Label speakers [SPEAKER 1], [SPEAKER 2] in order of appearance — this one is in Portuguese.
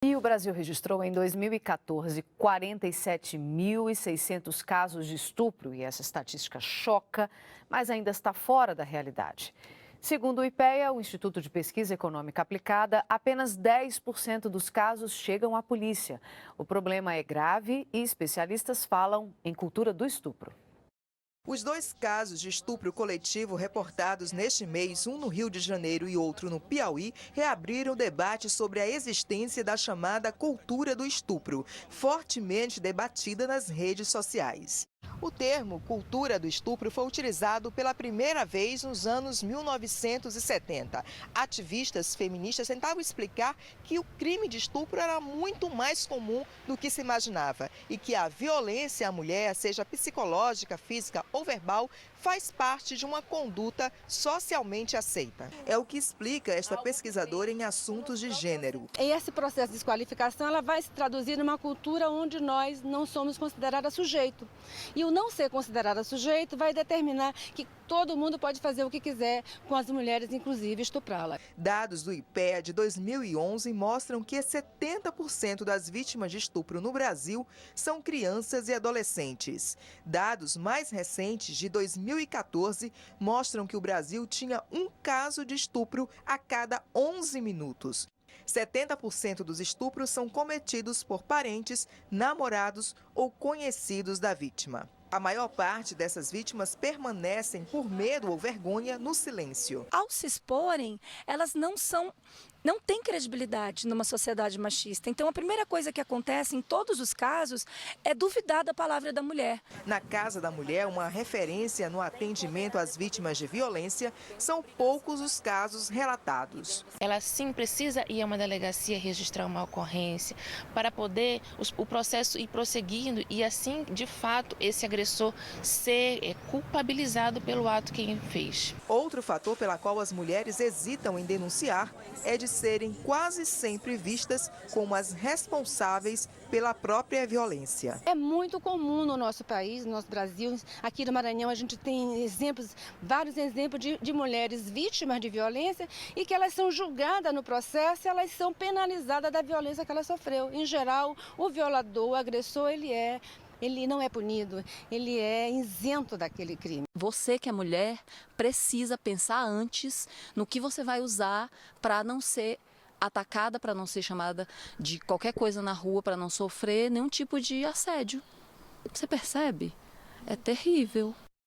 [SPEAKER 1] E o Brasil registrou em 2014 47.600 casos de estupro, e essa estatística choca, mas ainda está fora da realidade. Segundo o IPEA, o Instituto de Pesquisa Econômica Aplicada, apenas 10% dos casos chegam à polícia. O problema é grave e especialistas falam em cultura do estupro.
[SPEAKER 2] Os dois casos de estupro coletivo reportados neste mês, um no Rio de Janeiro e outro no Piauí, reabriram o debate sobre a existência da chamada cultura do estupro, fortemente debatida nas redes sociais. O termo cultura do estupro foi utilizado pela primeira vez nos anos 1970. Ativistas feministas tentavam explicar que o crime de estupro era muito mais comum do que se imaginava e que a violência à mulher, seja psicológica, física ou verbal, faz parte de uma conduta socialmente aceita. É o que explica esta pesquisadora em assuntos de gênero.
[SPEAKER 3] Esse processo de desqualificação ela vai se traduzir numa cultura onde nós não somos consideradas sujeito. E o não ser considerada sujeito vai determinar que todo mundo pode fazer o que quiser com as mulheres, inclusive estuprá-las.
[SPEAKER 2] Dados do IPEA de 2011 mostram que 70% das vítimas de estupro no Brasil são crianças e adolescentes. Dados mais recentes, de 2014, mostram que o Brasil tinha um caso de estupro a cada 11 minutos. 70% dos estupros são cometidos por parentes, namorados ou conhecidos da vítima. A maior parte dessas vítimas permanecem por medo ou vergonha no silêncio.
[SPEAKER 4] Ao se exporem, elas não têm credibilidade numa sociedade machista. Então, a primeira coisa que acontece em todos os casos é duvidar da palavra da mulher.
[SPEAKER 2] Na Casa da Mulher, uma referência no atendimento às vítimas de violência, são poucos os casos relatados.
[SPEAKER 5] Ela sim precisa ir a uma delegacia registrar uma ocorrência para poder o processo ir prosseguindo e assim, de fato, esse agressor ser culpabilizado pelo ato que ele fez.
[SPEAKER 2] Outro fator pela qual as mulheres hesitam em denunciar é de serem quase sempre vistas como as responsáveis pela própria violência.
[SPEAKER 3] É muito comum no nosso país, no nosso Brasil, aqui no Maranhão, a gente tem vários exemplos de mulheres vítimas de violência e que elas são julgadas no processo e elas são penalizadas da violência que ela sofreu. Em geral, o violador, o agressor, ele não é punido, ele é isento daquele crime.
[SPEAKER 6] Você que é mulher precisa pensar antes no que você vai usar para não ser atacada, para não ser chamada de qualquer coisa na rua, para não sofrer nenhum tipo de assédio. Você percebe? É terrível.